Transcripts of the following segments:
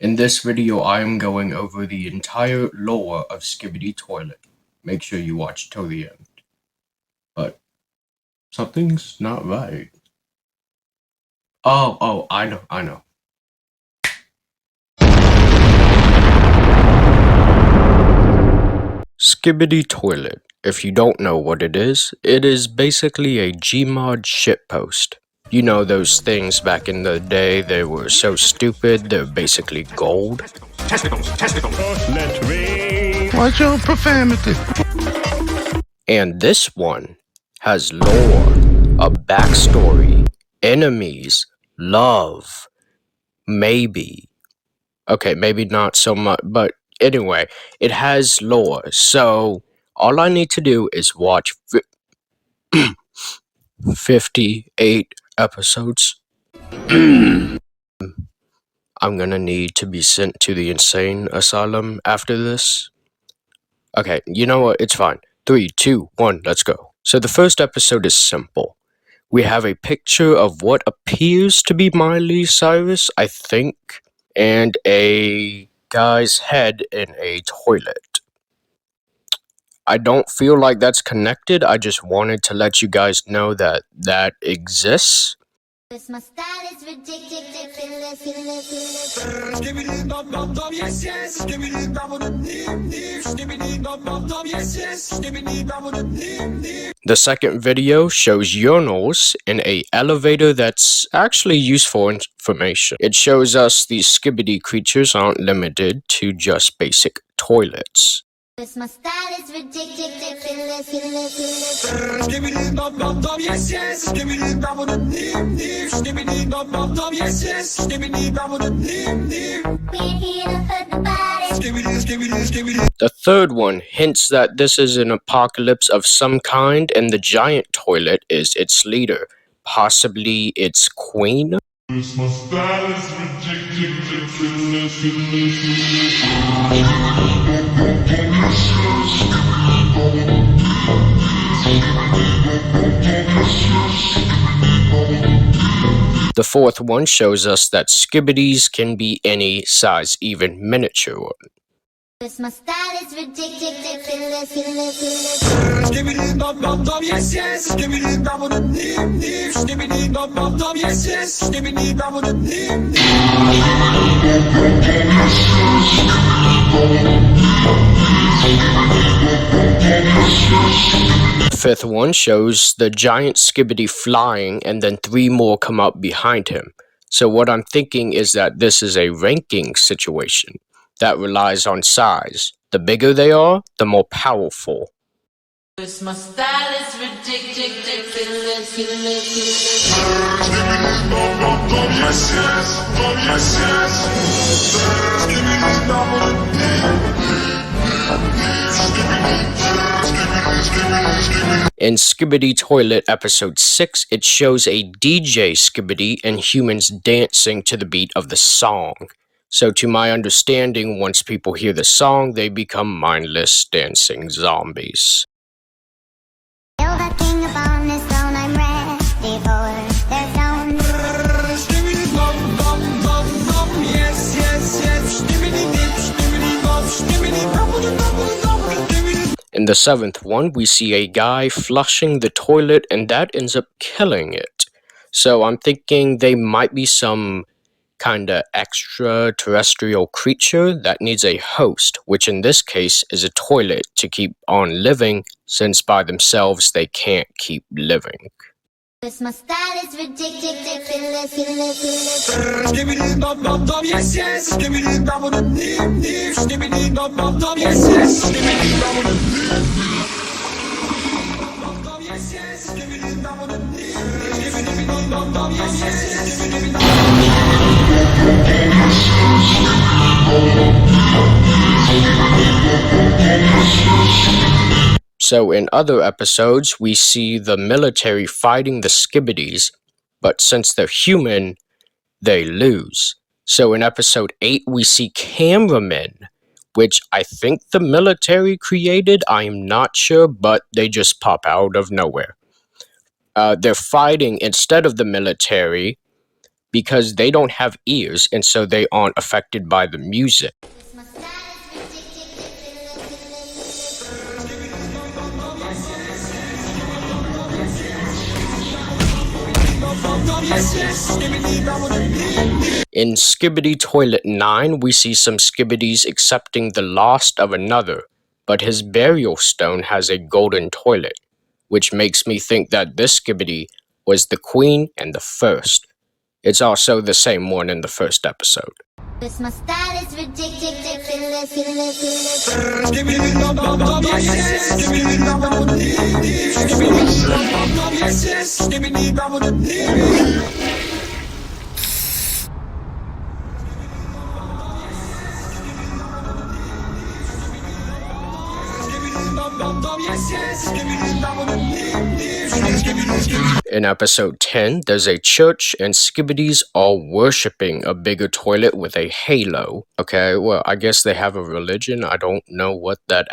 In this video, I am going over the entire lore of Skibidi Toilet. Make sure you watch till the end. But something's not right. Oh, I know. Skibidi Toilet. If you don't know what it is basically a Gmod shitpost. You know those things back in the day, they were so stupid, they're basically gold. Testicles. Let me. Watch your profanity. And this one has lore, a backstory, enemies, love, maybe. Okay, maybe not so much, but anyway, it has lore. So all I need to do is watch 58 episodes. I'm gonna need to be sent to the insane asylum after this. Okay, you know what? It's fine. 3, 2, 1, let's go. So the first episode is simple. We have a picture of what appears to be Miley Cyrus, I think, and a guy's head in a toilet. I don't feel like that's connected. I just wanted to let you guys know that that exists. My style is ridiculous. The second video shows urinals in a elevator that's actually useful information. It shows us these Skibidi creatures aren't limited to just basic toilets. My style is ridiculous. The third one hints that this is an apocalypse of some kind and the giant toilet is its leader, possibly its queen. My style is The fourth one shows us that Skibidis can be any size, even miniature one. My style is ridiculous. Fifth one shows the giant Skibidi flying and then 3 more come up behind him. So what I'm thinking is that this is a ranking situation that relies on size. The bigger they are, the more powerful. My style is ridiculous. In Skibidi Toilet Episode 6, it shows a DJ Skibidi and humans dancing to the beat of the song. So to my understanding, once people hear the song, they become mindless dancing zombies. In the 7th one, we see a guy flushing the toilet and that ends up killing it. So I'm thinking they might be some kinda extraterrestrial creature that needs a host, which in this case is a toilet to keep on living, since by themselves they can't keep living. My style is ridiculous. So in other episodes, we see the military fighting the Skibidis, but since they're human, they lose. So in episode 8, we see cameramen, which I think the military created. I'm not sure, but they just pop out of nowhere. They're fighting instead of the military, because they don't have ears and so they aren't affected by the music. Twist my style is In Skibidi Toilet 9, we see some Skibidis accepting the loss of another, but his burial stone has a golden toilet, which makes me think that this Skibidi was the queen and the first. It's also the same one in the first episode. Twist my style is ridiculous. In episode 10, there's a church and Skibidis are worshipping a bigger toilet with a halo. Okay, well, I guess they have a religion. I don't know what that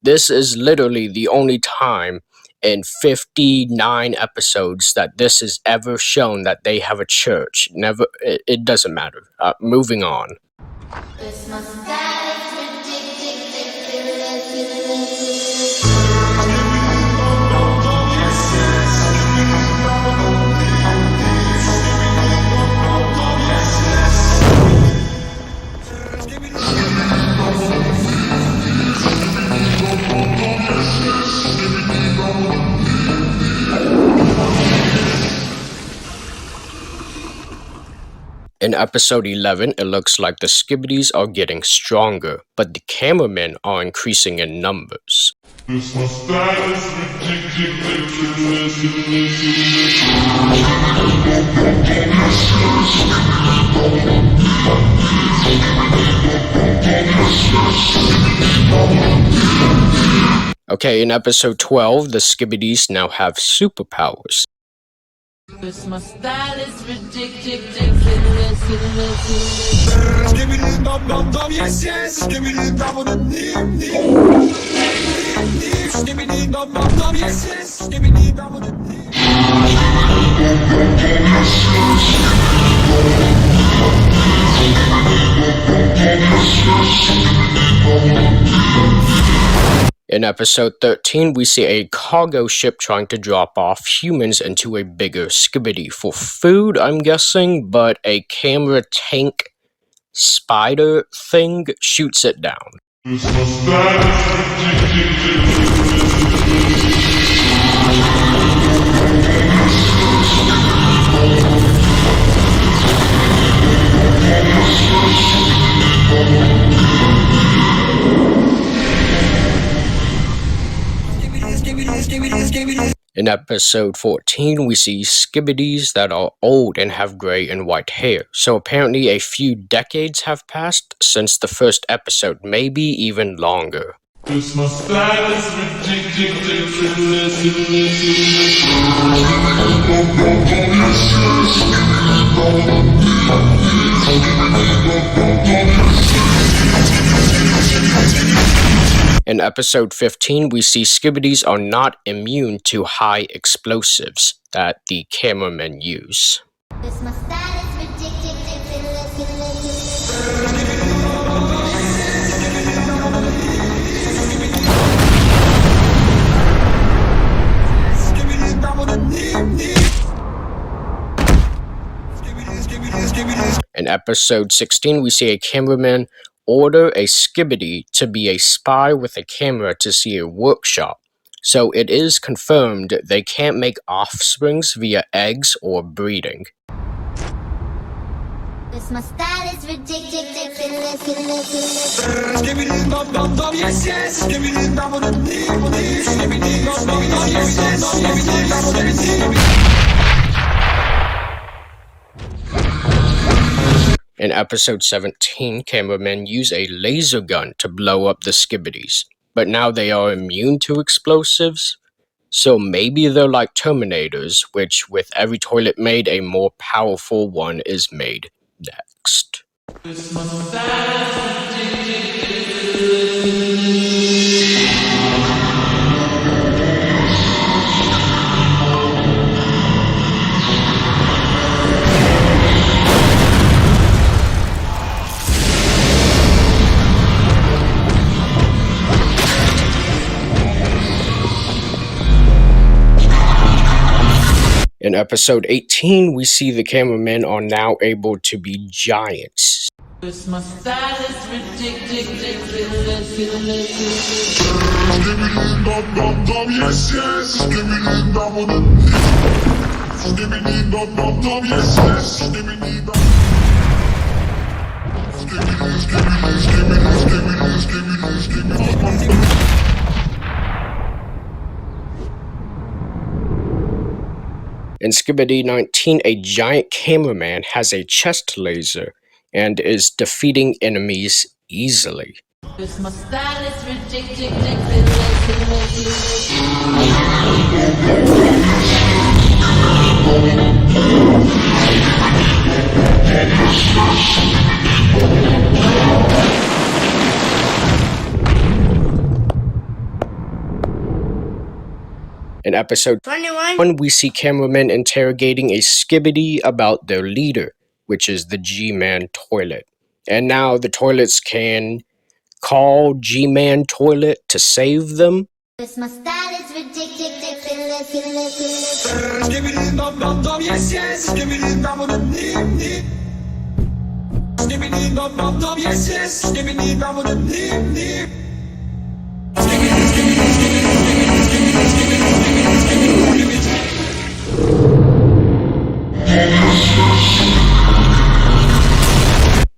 This is literally the only time in 59 episodes that this is ever shown that they have a church. It doesn't matter. Moving on. Twist my style is ridiculous. In episode 11, it looks like the Skibidis are getting stronger, but the cameramen are increasing in numbers. Twist my style is ridiculous. Okay, in episode 12, the Skibidis now have superpowers. Twist my style is ridiculous. In episode 13, we see a cargo ship trying to drop off humans into a bigger Skibidi for food, I'm guessing, but a camera tank spider thing shoots it down. Twist my style is ridiculous. In episode 14, we see Skibidis that are old and have gray and white hair. So apparently a few decades have passed since the first episode, maybe even longer. Twist my style is ridiculous. In episode 15, we see Skibidis are not immune to high explosives that the cameramen use. Twist my style is ridiculous. In episode 16, we see a cameraman order a Skibidi to be a spy with a camera to see a workshop. So it is confirmed they can't make offsprings via eggs or breeding. Twist my style is ridiculous. In episode 17, cameramen use a laser gun to blow up the Skibidis, but now they are immune to explosives. So maybe they're like Terminators, which with every toilet made, a more powerful one is made. Next. Twist my style is ridiculous. In episode 18, we see the cameramen are now able to be giants. Christmas style is ridiculous. Skibidi dum dum dum, yes yes. Skibidi dum dum. Skibidi dum dum dum, yes yes. Skibidi dum. Skibidi skibidi skibidi skibidi skibidi skibidi. In Skibidi 19, a giant cameraman has a chest laser and is defeating enemies easily. Christmas style is ridiculous. In episode 21, we see cameramen interrogating a Skibidi about their leader, which is the G-Man toilet. And now the toilets can call G-Man toilet to save them. Christmas style is ridiculous. Skibidi dum dum dum, yes yes. Skibidi dum dum dum. Skibidi dum dum dum, yes yes. Skibidi dum dum dum.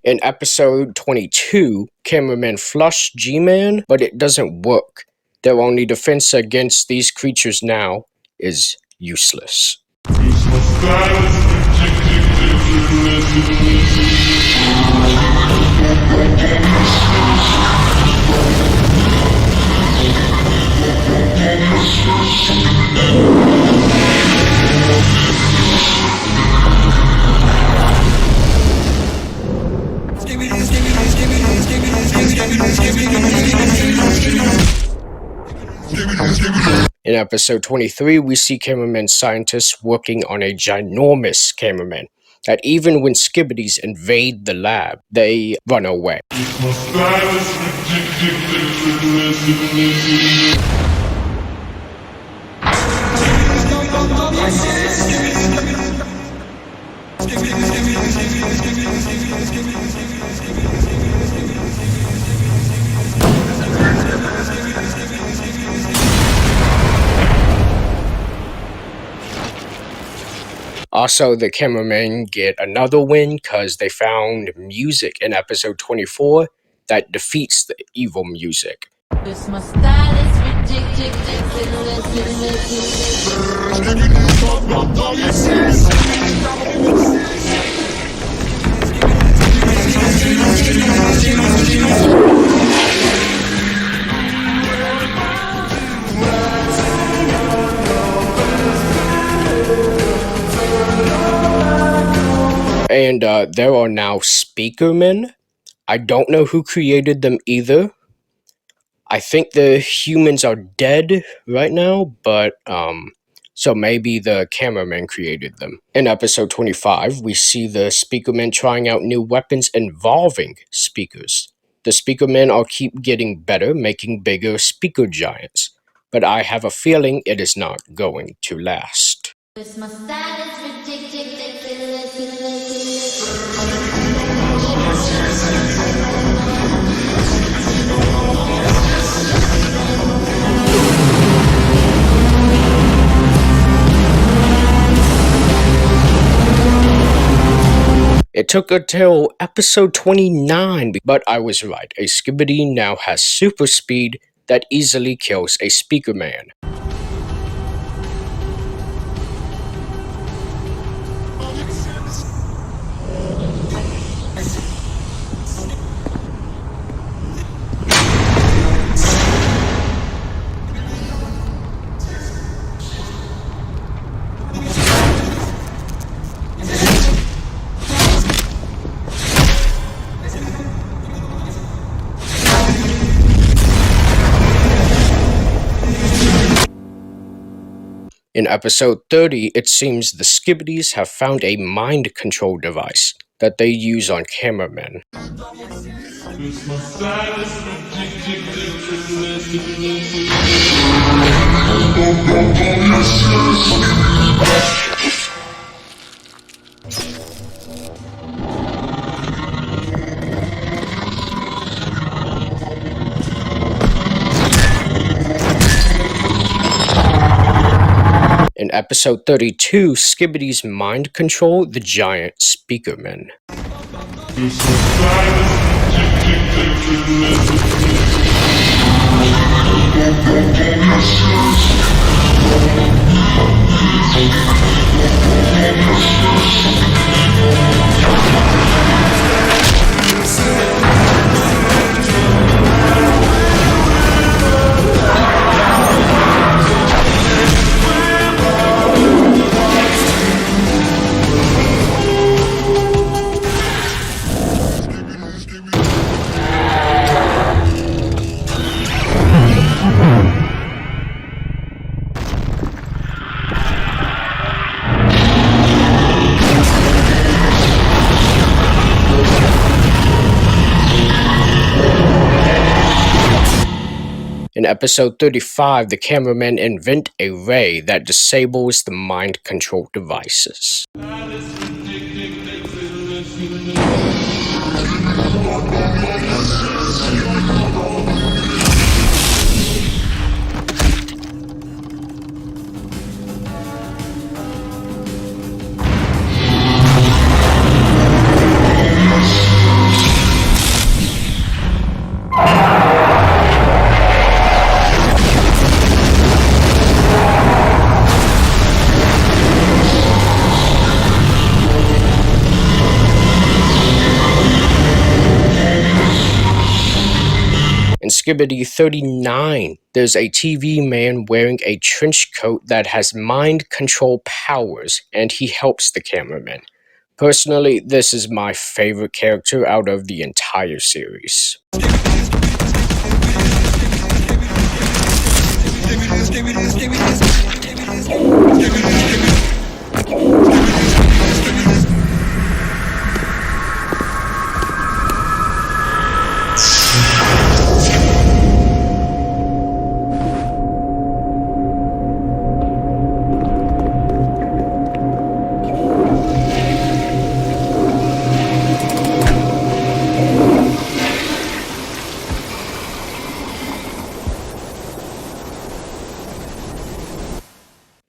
In episode 22, cameramen flush G-Man, but it doesn't work. Their only defense against these creatures now is useless. Christmas style is ridiculous. In episode 23, we see cameramen scientists working on a ginormous cameraman that even when Skibidis invade the lab, they run away. Christmas style is ridiculous. Also, the cameramen get another win because they found music in episode 24 that defeats the evil music. Christmas style is ridiculous. And there are now speakermen. I don't know who created them either. I think the humans are dead right now, but so maybe the cameraman created them. In episode 25, we see the speakermen trying out new weapons involving speakers. The speakermen all keep getting better, making bigger speaker giants, but I have a feeling it is not going to last. Christmas style is ridiculous. It took until episode 29, but I was right. A Skibidi now has super speed that easily kills a speakerman. In episode 30, it seems the Skibidis have found a mind control device that they use on cameramen. Christmas style is ridiculous. In episode 32, Skibidi's mind control the giant speakerman. Cause my style is In episode 35, the cameramen invent a ray that disables the mind control devices. In Skibidi 39, there's a TV man wearing a trench coat that has mind control powers, and he helps the cameraman. Personally, this is my favorite character out of the entire series.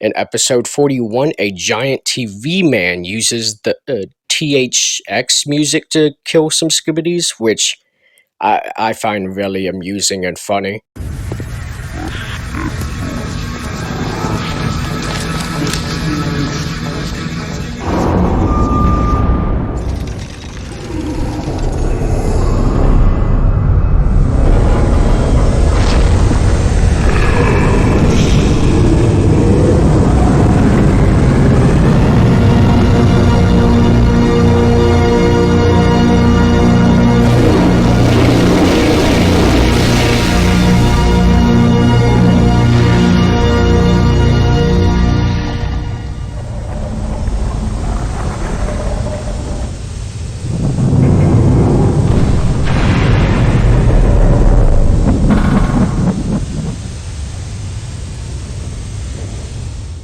In episode 41, a giant TV man uses the THX music to kill some Skibidis, which I find really amusing and funny.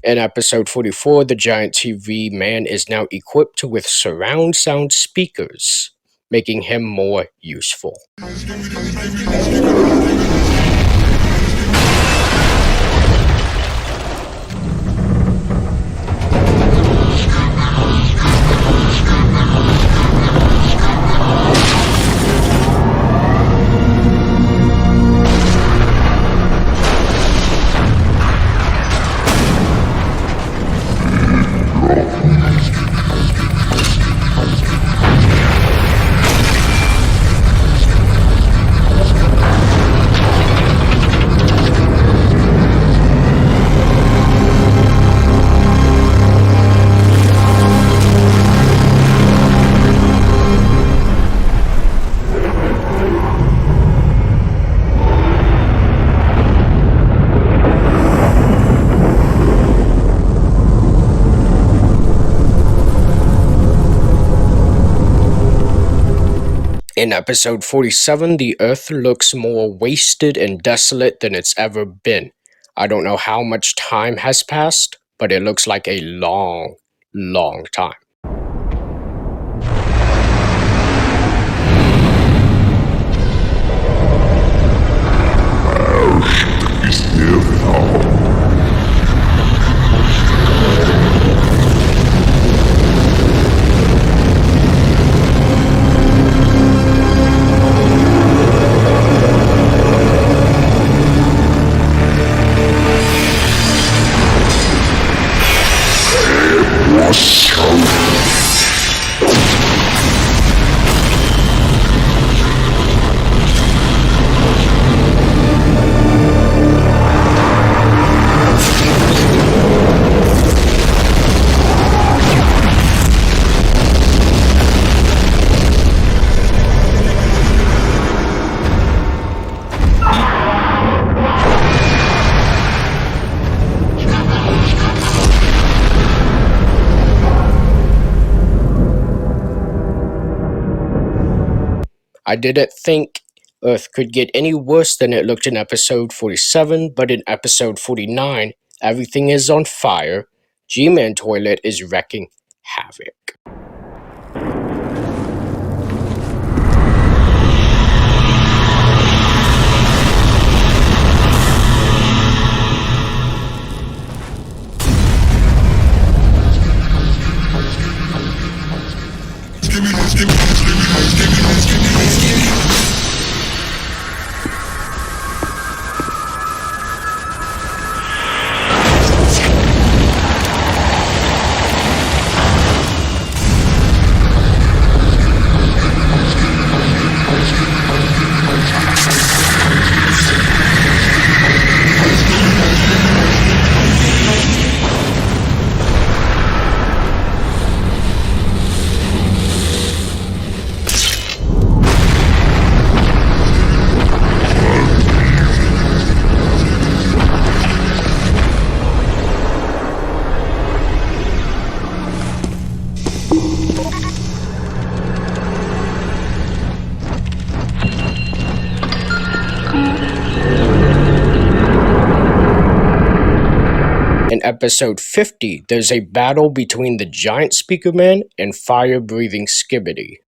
In episode 44, the giant TV man is now equipped with surround sound speakers, making him more useful. In episode 47, the Earth looks more wasted and desolate than it's ever been. I don't know how much time has passed, but it looks like a long, long time. I didn't think Earth could get any worse than it looked in episode 47, but in episode 49, everything is on fire. G-Man Toilet is wrecking havoc. Skibidi, skibidi, skibidi, skibidi, skibidi, skibidi. In episode 50, there's a battle between the giant Speaker Man and fire-breathing Skibidi.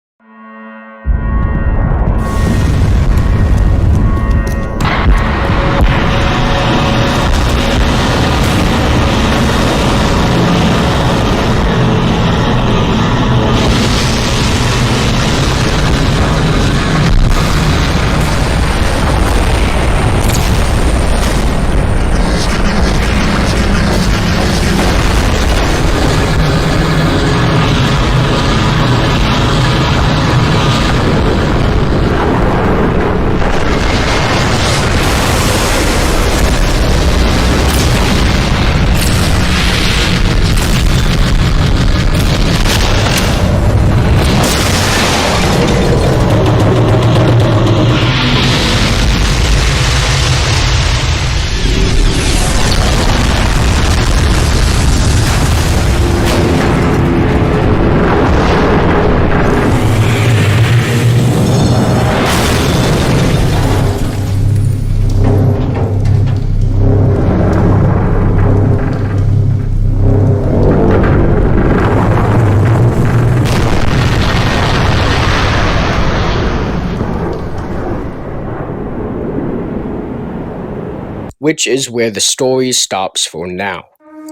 Which is where the story stops for now.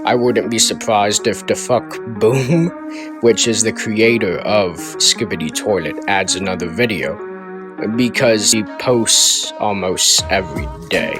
I wouldn't be surprised if the fuck Boom, which is the creator of Skibidi Toilet, adds another video, because he posts almost every day.